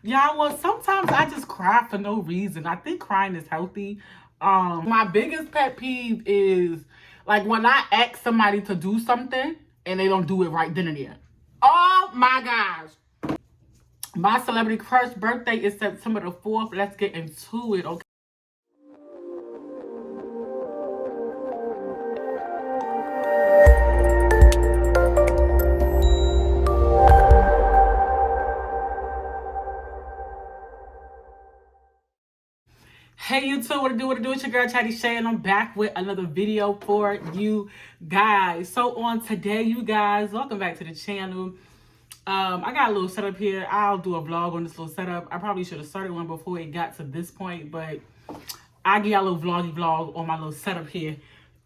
Yeah, well, sometimes I just cry for no reason. I think crying is healthy. My biggest pet peeve is like when I ask somebody to do something and they don't do it right then and there. Oh my gosh. My celebrity crush birthday is September the 4th. Let's get into it, okay? Hey YouTube, what to do? It's your girl Chatty Shay, and I'm back with another video for you guys. So on today, you guys, welcome back to the channel. I got a little setup here. I'll do a vlog on this little setup. I probably should have started one before it got to this point, but I'll give y'all a little vloggy vlog on my little setup here.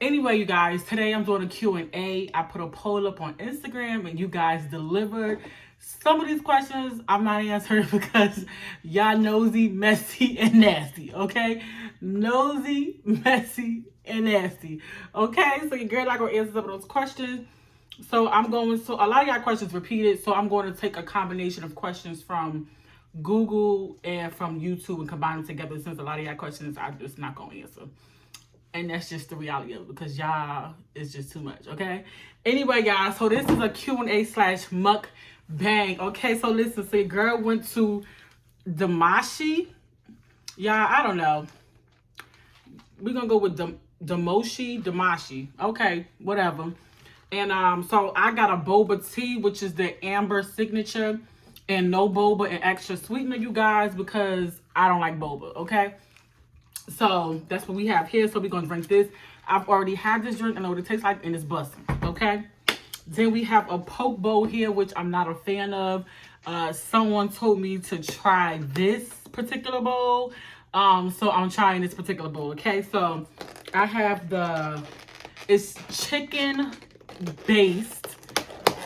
Anyway, you guys, today I'm doing a Q&A. I put a poll up on Instagram and you guys delivered some of these questions. I'm not answering because y'all nosy, messy, and nasty, okay? Nosy, messy, and nasty, okay? So your girl not gonna answer some of those questions. So I'm going to, a lot of y'all questions repeated, so I'm going to take a combination of questions from Google and from YouTube and combine them together, since a lot of y'all questions I'm just not going to answer. And that's just the reality of it, because y'all, it's just too much, okay? Anyway, y'all, so this is a Q&A slash mukbang, okay? So listen, so your girl went to Damashi. Y'all, I don't know. We're going to go with Damashi. Okay, whatever. And so I got a boba tea, which is the amber signature, and no boba and extra sweetener, you guys, because I don't like boba, okay? So that's what we have here. So we're going to drink this. I've already had this drink. I know what it tastes like, and it's busting, okay? Then we have a Poke Bowl here, which I'm not a fan of. Someone told me to try this particular bowl. So I'm trying this particular bowl, okay? So I have it's chicken based,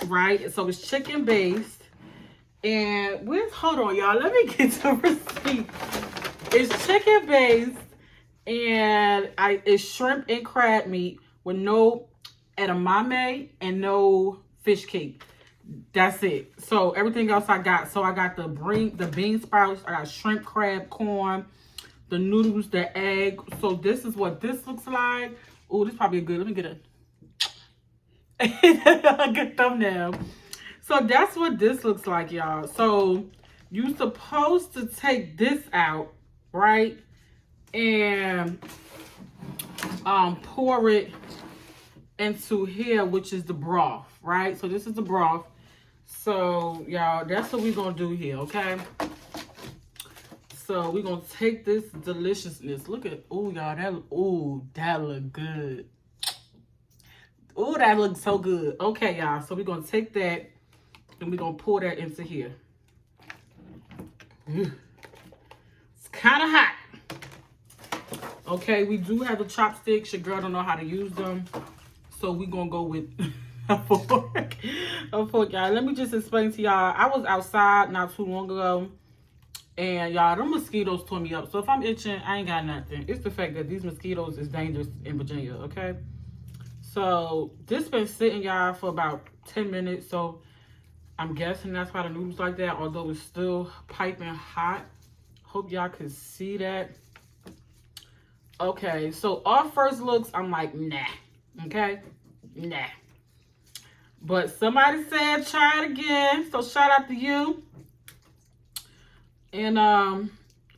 right? So it's chicken based. And hold on, y'all. Let me get the receipt. It's chicken based. And it's shrimp and crab meat with no edamame and no fish cake. That's it. So everything else I got. So I got the bean sprouts. I got shrimp, crab, corn, the noodles, the egg. So this is what this looks like. Oh, this is probably good. Let me get a good thumbnail. So that's what this looks like, y'all. So you're supposed to take this out, right? And pour it into here, which is the broth, right? So this is the broth. So y'all, that's what we're gonna do here, okay? So we're gonna take this deliciousness. Look at, oh y'all, that look good. Oh, that looks so good. Okay, y'all. So we're gonna take that and we're gonna pour that into here. It's kind of hot. Okay, we do have the chopsticks. Your girl don't know how to use them. So we're going to go with a fork. A fork, y'all. Let me just explain to y'all. I was outside not too long ago. And y'all, them mosquitoes tore me up. So if I'm itching, I ain't got nothing. It's the fact that these mosquitoes is dangerous in Virginia, okay? So this been sitting, y'all, for about 10 minutes. So I'm guessing that's why the noodles like that. Although it's still piping hot. Hope y'all can see that. Okay, so our first looks, I'm like, nah. Okay? Nah. But somebody said try it again. So shout out to you. And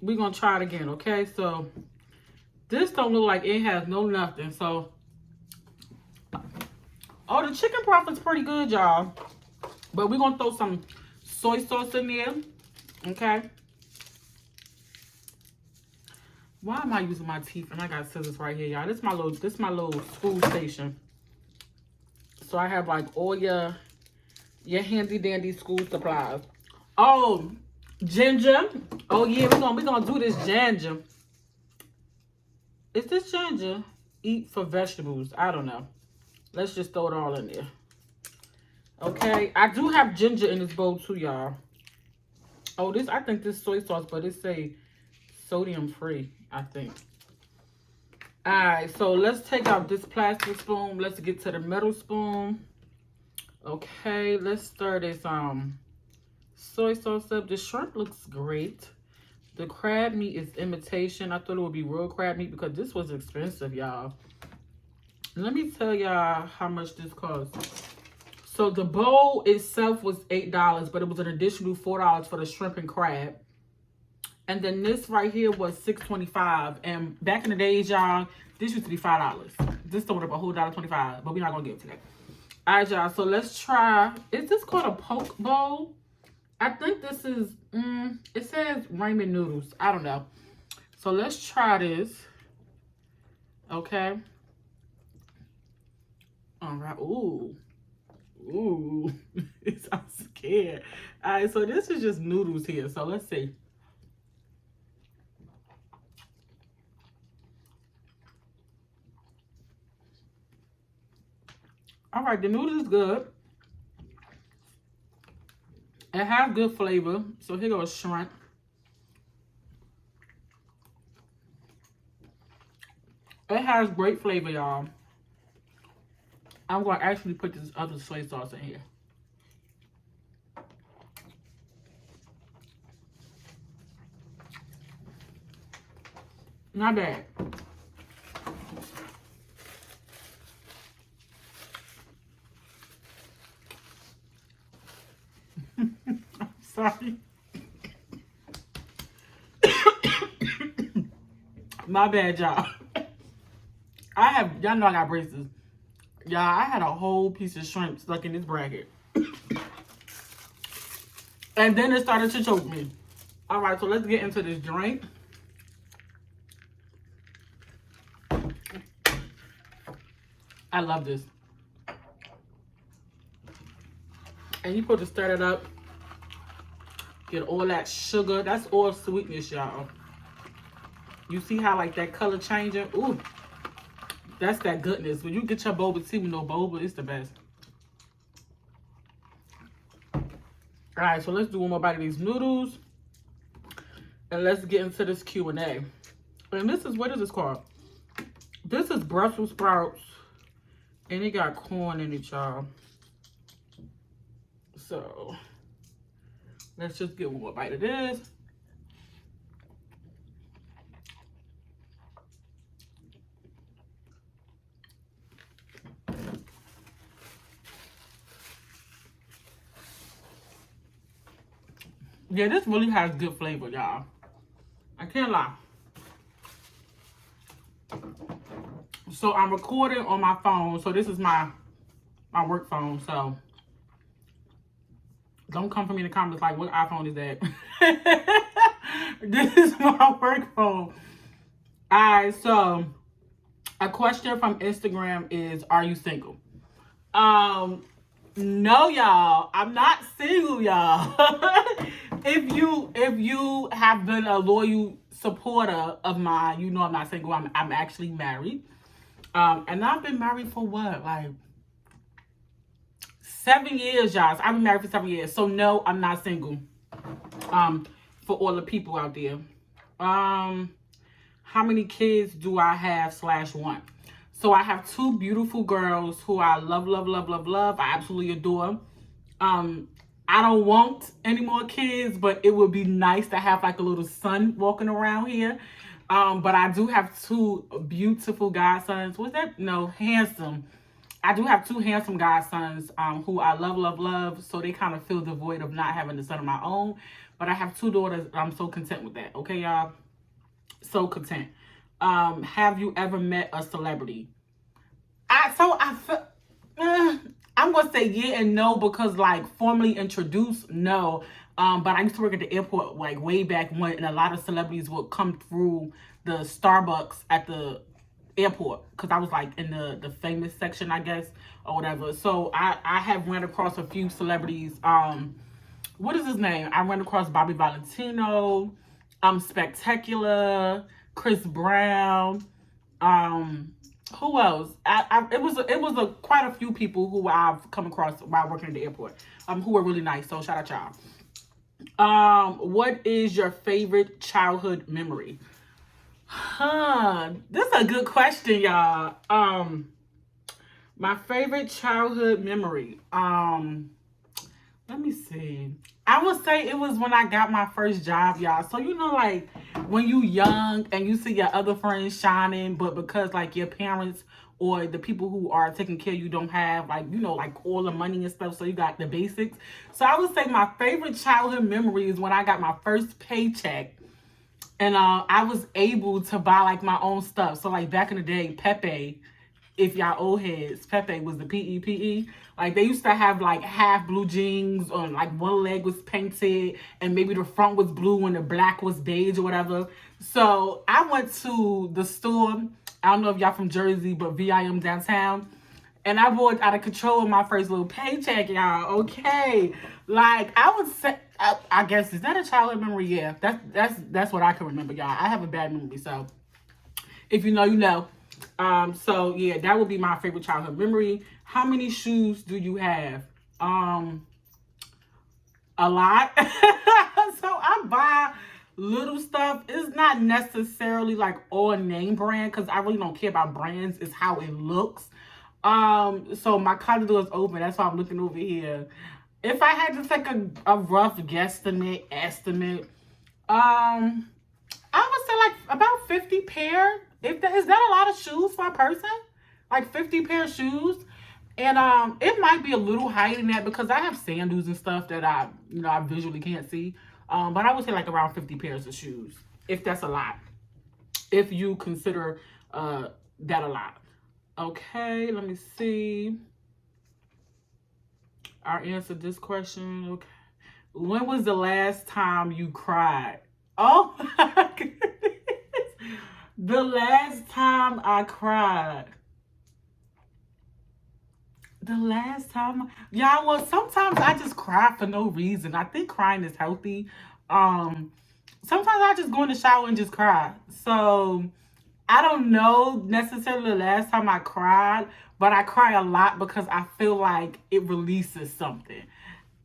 we're gonna try it again, okay? So this don't look like it has no nothing. So the chicken broth is pretty good, y'all. But we're gonna throw some soy sauce in there. Okay. Why am I using my teeth? And I got scissors right here, y'all. This is my little school station. So I have like all your handy dandy school supplies. Oh, ginger. Oh yeah, we're gonna do this ginger. Is this ginger? Eat for vegetables. I don't know. Let's just throw it all in there. Okay. I do have ginger in this bowl too, y'all. Oh, I think this soy sauce, but it say sodium free, I think. All right, so let's take out this plastic spoon. Let's get to the metal spoon. Okay, let's stir this soy sauce up. The shrimp looks great. The crab meat is imitation. I thought it would be real crab meat because this was expensive, y'all. Let me tell y'all how much this cost. So the bowl itself was $8, but it was an additional $4 for the shrimp and crab. And then this right here was $6.25. And back in the days, y'all, this used to be $5. This sold up a whole $1.25, but we're not gonna get to that. All right, y'all. So let's try. Is this called a poke bowl? I think this is. It says ramen noodles. I don't know. So let's try this. Okay. All right. Ooh. Ooh. I'm scared. All right. So this is just noodles here. So let's see. All right. The noodles is good. It has good flavor. So here goes shrimp. It has great flavor, y'all. I'm going to actually put this other soy sauce in here. Not bad. I'm sorry. My bad, y'all. Y'all know I got braces. Y'all, I had a whole piece of shrimp stuck in this bracket. And then it started to choke me. All right, so let's get into this drink. I love this. And you put to stir it up. Get all that sugar. That's all sweetness, y'all. You see how like that color changing? Ooh. That's that goodness. When you get your boba tea with no boba, it's the best. All right, so let's do one more bite of these noodles. And let's get into this Q&A. And this is, what is this called? This is Brussels sprouts. And it got corn in it, y'all. So, let's just get one more bite of this. Yeah, this really has good flavor, y'all. I can't lie. So I'm recording on my phone. So this is my work phone. So don't come for me in the comments like, what iPhone is that? This is my work phone. All right, so a question from Instagram is, are you single? No, y'all. I'm not single, y'all. If you have been a loyal supporter of mine, you know I'm not single. I'm actually married. And I've been married for what? Like 7 years, y'all. I've been married for 7 years. So no, I'm not single. For all the people out there. How many kids do I have /want? So I have 2 beautiful girls who I love, love, love, love, love. I absolutely adore. I don't want any more kids, but it would be nice to have like a little son walking around here. But I do have 2 beautiful godsons. What's that? No, handsome. I do have 2 handsome godsons who I love, love, love. So they kind of fill the void of not having a son of my own. But I have 2 daughters. I'm so content with that. Okay, y'all? So content. Have you ever met a celebrity? I'm gonna say yeah and no, because like formally introduced, no. But I used to work at the airport like way back when, and a lot of celebrities would come through the Starbucks at the airport because I was like in the famous section, I guess, or whatever. So I have run across a few celebrities. What is his name? I ran across Bobby Valentino, Spectacular, Chris Brown, who else? It was quite a few people who I've come across while working at the airport, who were really nice. So shout out y'all. What is your favorite childhood memory? This is a good question, y'all. My favorite childhood memory. Let me see. I would say it was when I got my first job, y'all. So, like when you young and you see your other friends shining, but because like your parents or the people who are taking care of you don't have like, like all the money and stuff. So you got the basics. So I would say my favorite childhood memory is when I got my first paycheck and I was able to buy like my own stuff. So like back in the day, Pepe, if y'all old heads, Pepe was the Pepe. Like they used to have like half blue jeans on, like one leg was painted and maybe the front was blue and the black was beige or whatever. So I went to the store. I don't know if y'all from Jersey, but VIM downtown. And I bought out of control with my first little paycheck, y'all. Okay. Like I would say, I guess, is that a childhood memory? Yeah, that's what I can remember, y'all. I have a bad memory, so if you know, you know. So yeah, that would be my favorite childhood memory. How many shoes do you have? A lot. So I buy little stuff. It's not necessarily like all name brand because I really don't care about brands. It's how it looks. So my closet door is open. That's why I'm looking over here. If I had to take a rough estimate, I would say like about 50 pair. Is that a lot of shoes for a person? Like 50 pair of shoes. And it might be a little higher than that because I have sandals and stuff that I visually can't see. But I would say like around 50 pairs of shoes, if that's a lot. If you consider that a lot. Okay, let me see. I answered this question. Okay. When was the last time you cried? Oh my goodness. The last time I cried. The last time, y'all, well, sometimes I just cry for no reason. I think crying is healthy. Sometimes I just go in the shower and just cry. So I don't know necessarily the last time I cried, but I cry a lot because I feel like it releases something.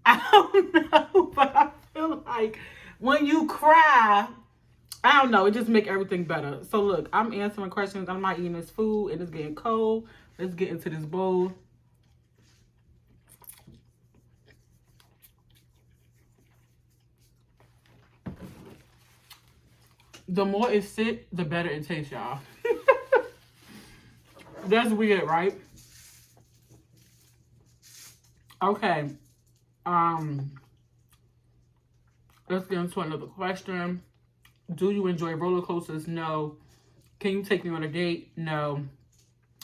I don't know, but I feel like when you cry, I don't know, it just make everything better. So look, I'm answering questions. I'm not eating this food and it's getting cold. Let's get into this bowl. The more it sit, the better it tastes, y'all. That's weird, right? Okay. Let's get into another question. Do you enjoy roller coasters? No. Can you take me on a date? No.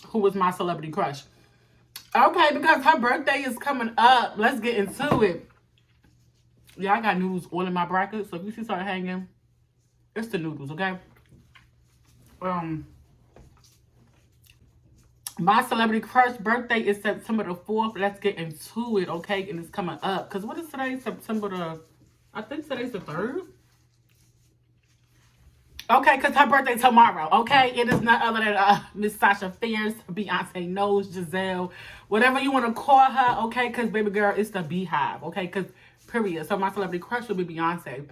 Who was my celebrity crush? Okay, because her birthday is coming up. Let's get into it. Yeah, I got noodles all in my bracket, so if you see something hanging, it's the noodles, okay? My celebrity crush birthday is September the 4th. Let's get into it, okay? And it's coming up. Because what is today? I think today's the 3rd. Okay, because her birthday tomorrow, okay? It is none other than Miss Sasha Fierce, Beyonce knows, Giselle, whatever you want to call her, okay? Because, baby girl, it's the Beehive, okay? Because, period. So, my celebrity crush will be Beyonce.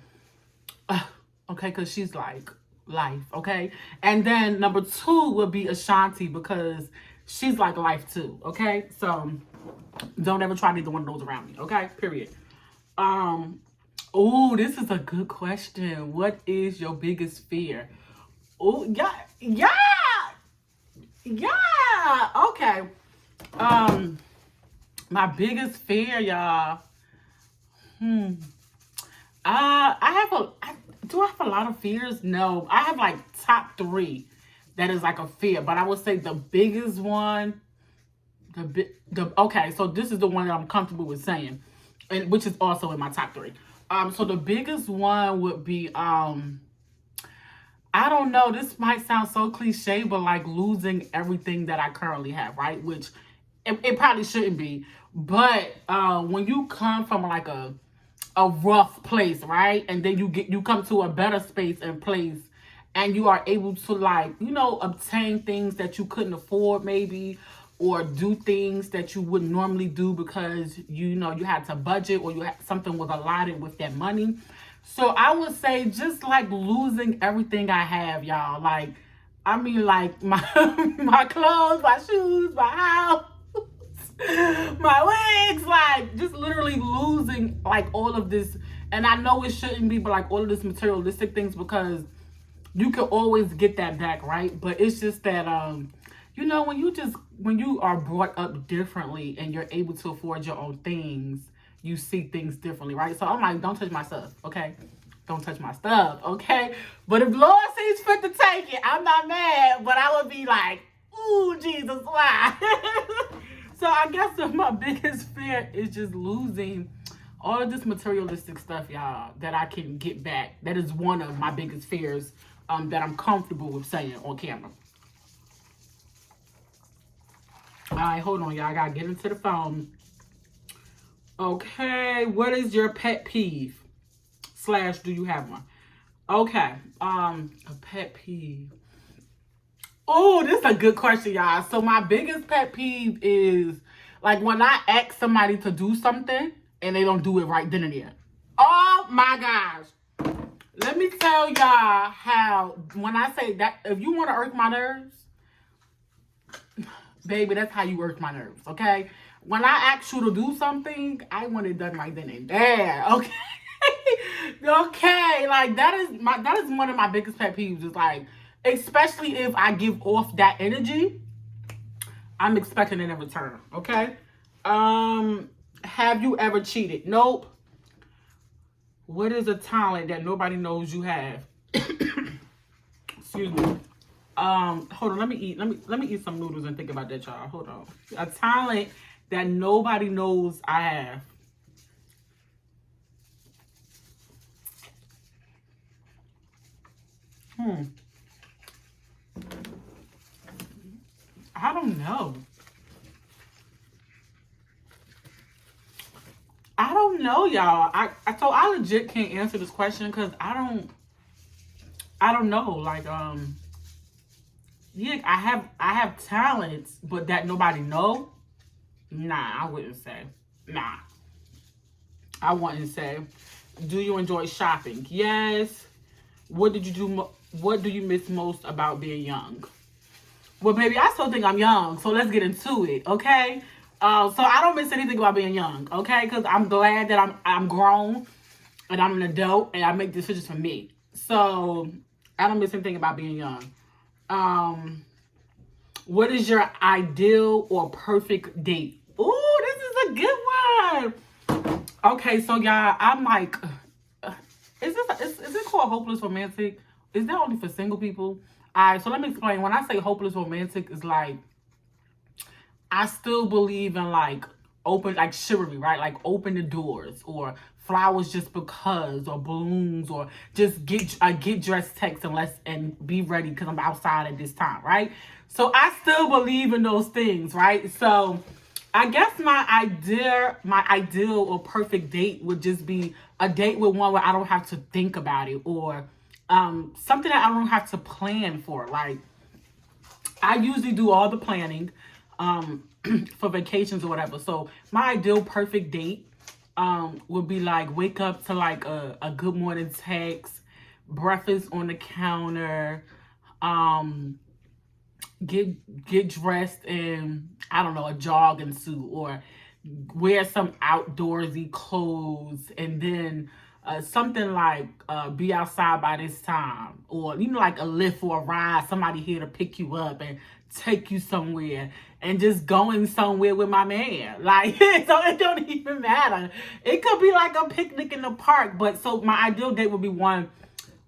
Okay, because she's like life, okay? And then number 2 would be Ashanti because she's like life too, okay? So, don't ever try neither one of those around me, okay? Period. Oh, this is a good question. What is your biggest fear? Oh, yeah. Okay. My biggest fear, y'all. Do I have a lot of fears? No, I have like top 3 that is like a fear, but I would say the biggest one, okay, so this is the one that I'm comfortable with saying, and which is also in my top 3. So the biggest one would be, I don't know, this might sound so cliche, but like losing everything that I currently have, right? Which it probably shouldn't be. But when you come from like a rough place, right? And then you come to a better space and place and you are able to like, obtain things that you couldn't afford maybe, or do things that you wouldn't normally do because you had to budget or something was allotted with that money. So I would say just like losing everything I have, y'all. Like, I mean, like my my clothes, my shoes, my house, My wigs, like, just literally losing, like, all of this. And I know it shouldn't be, but, like, all of this materialistic things, because you can always get that back, right? But it's just that, you know, when you are brought up differently and you're able to afford your own things, you see things differently, right? So I'm like, don't touch my stuff, okay? Don't touch my stuff, okay? But if Lord sees fit to take it, I'm not mad, but I would be like, ooh, Jesus, why? So I guess that my biggest fear is just losing all of this materialistic stuff, y'all, that I can get back. That is one of my biggest fears that I'm comfortable with saying on camera. All right, hold on, y'all. I gotta get into the phone. Okay, what is your pet peeve? / do you have one? Okay, a pet peeve. Oh, this is a good question, y'all. So my biggest pet peeve is, like, when I ask somebody to do something and they don't do it right then and there. Oh my gosh. Let me tell y'all how, when I say that, if you want to irk my nerves, baby, that's how you irk my nerves, okay? When I ask you to do something, I want it done right then and there, okay? Okay, like, that is one of my biggest pet peeves, is like, especially if I give off that energy, I'm expecting it in return, okay? Have you ever cheated? Nope. What is a talent that nobody knows you have? Excuse me. Hold on, let me eat some noodles and think about that, y'all. Hold on. A talent that nobody knows I have. I don't know. I don't know, y'all. I legit can't answer this question because I don't know. Like, yeah, I have talents, but that nobody know. Nah, I wouldn't say. Nah, I wouldn't say. Do you enjoy shopping? Yes. What do you miss most about being young? Well, baby, I still think I'm young, so let's get into it, okay? So I don't miss anything about being young, okay? Because I'm glad that I'm grown and I'm an adult and I make decisions for me. So I don't miss anything about being young. What is your ideal or perfect date? Ooh, this is a good one. Okay, so y'all, I'm like, is it called hopeless romantic? Is that only for single people? All right, so let me explain. When I say hopeless romantic, it's like, I still believe in, like, open, like, chivalry, right? Like, open the doors, or flowers just because, or balloons, or just get dressed text and be ready because I'm outside at this time, right? So I still believe in those things, right? So I guess my ideal or perfect date would just be a date with one where I don't have to think about it, or something that I don't have to plan for. Like, I usually do all the planning for vacations or whatever. So my ideal perfect date would be like, wake up to like a good morning text, breakfast on the counter, get dressed in, I don't know, a jogging suit, or wear some outdoorsy clothes, and then something like be outside by this time, or like a lift or a ride, somebody here to pick you up and take you somewhere, and just going somewhere with my man. Like, so it don't even matter. It could be like a picnic in the park, but so my ideal date would be one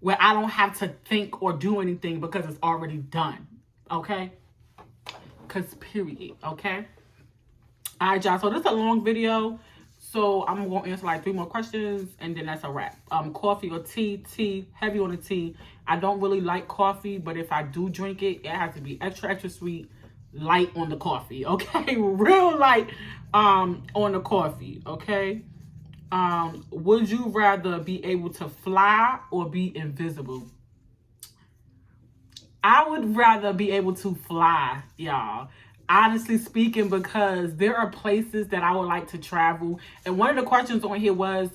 where I don't have to think or do anything because it's already done. Okay? Because period. Okay? All right, y'all. So this is a long video. So I'm going to answer like 3 more questions, and then that's a wrap. Coffee or tea? Tea. Heavy on the tea. I don't really like coffee, but if I do drink it, it has to be extra, extra sweet, light on the coffee. Okay? Real light on the coffee. Okay? Would you rather be able to fly or be invisible? I would rather be able to fly, y'all. Honestly speaking, because there are places that I would like to travel. And one of the questions on here was,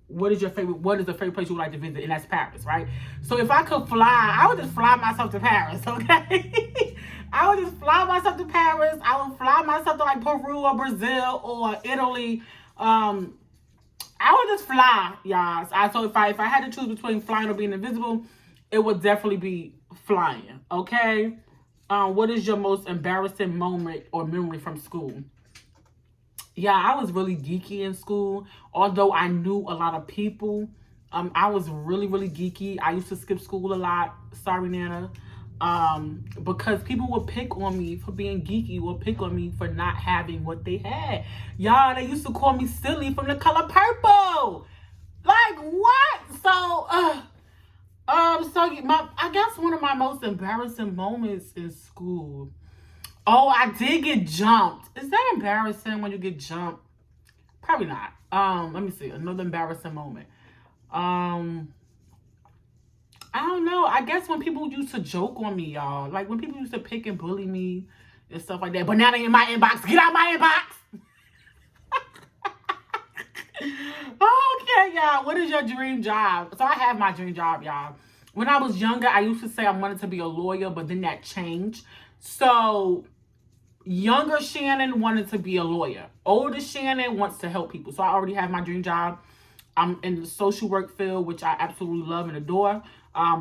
what is the favorite place you would like to visit? And that's Paris, right? So if I could fly, I would just fly myself to Paris, okay? I would just fly myself to Paris. I would fly myself to like Peru or Brazil or Italy. I would just fly, y'all. So if I had to choose between flying or being invisible, it would definitely be flying. Okay. What is your most embarrassing moment or memory from school? Yeah, I was really geeky in school. Although I knew a lot of people, I was really, really geeky. I used to skip school a lot. Sorry, Nana. Because people would pick on me for being geeky, would pick on me for not having what they had. Y'all, they used to call me silly from the color purple. Like what? I guess one of my most embarrassing moments in school. Oh, I did get jumped. Is that embarrassing when you get jumped? Probably not. Let me see. Another embarrassing moment. I don't know. I guess when people used to joke on me, y'all. Like when people used to pick and bully me and stuff like that. But now they in my inbox. Get out my inbox. Okay, y'all. What is your dream job? So I have my dream job, y'all. When I was younger, I used to say I wanted to be a lawyer, but then that changed. So younger Shannon wanted to be a lawyer. Older Shannon wants to help people. So I already have my dream job. I'm in the social work field, which I absolutely love and adore,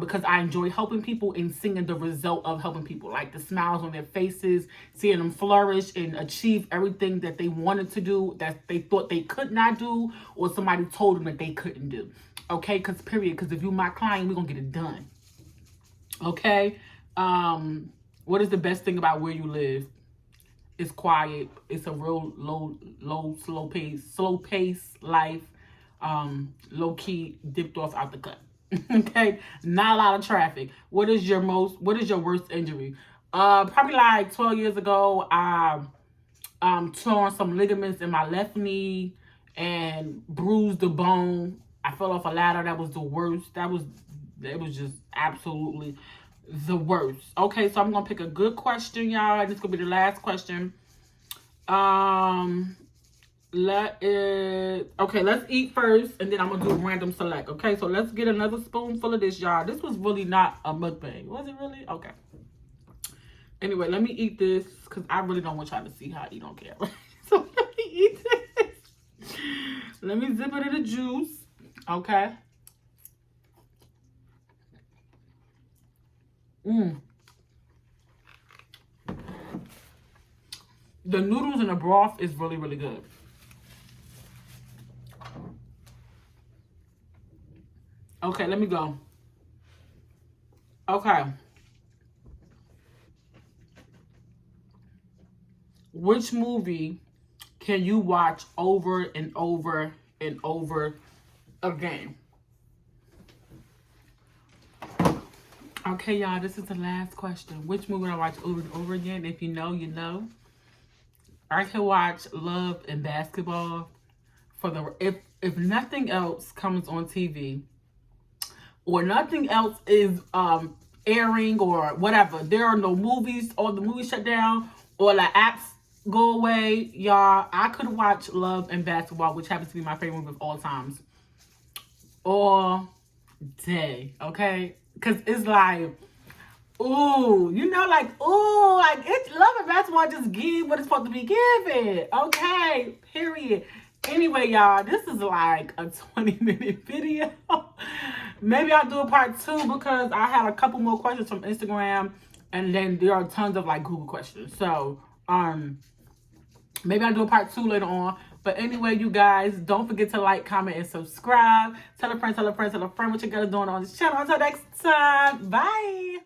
because I enjoy helping people and seeing the result of helping people, like the smiles on their faces, seeing them flourish and achieve everything that they wanted to do, that they thought they could not do, or somebody told them that they couldn't do. Okay, because if you're my client, we're going to get it done. Okay, what is the best thing about where you live? It's quiet. It's a real slow pace life. Low key, dipped off out the cut. Okay, not a lot of traffic. What is your worst injury? Probably like 12 years ago, I torn some ligaments in my left knee and bruised the bone. I fell off a ladder. That was the worst. It was just absolutely the worst. Okay, so I'm gonna pick a good question, y'all. This is gonna be the last question. Let's eat first, and then I'm gonna do random select. Okay, so let's get another spoonful of this, y'all. This was really not a mukbang, was it really? Okay. Anyway, let me eat this because I really don't want y'all to see how I eat on camera. So let me eat this. Let me zip it in the juice. Okay. The noodles and the broth is really, really good. Okay, let me go. Okay. Which movie can you watch over and over and over again? Okay, y'all, this is the last question. Which movie I watch over and over again? If you know, you know. I can watch Love and Basketball if nothing else comes on TV or nothing else is airing or whatever. There are no movies or the movies shut down or the apps go away, y'all. I could watch Love and Basketball, which happens to be my favorite movie of all times, all day. Okay, because it's like, ooh, it's Love and Basketball just give what it's supposed to be given. Okay, period. Anyway, y'all, this is like a 20-minute video. Maybe I'll do a part 2 because I had a couple more questions from Instagram, and then there are tons of like Google questions. So, maybe I'll do a part 2 later on. But anyway, you guys, don't forget to like, comment, and subscribe. Tell a friend what you guys are doing on this channel. Until next time, bye.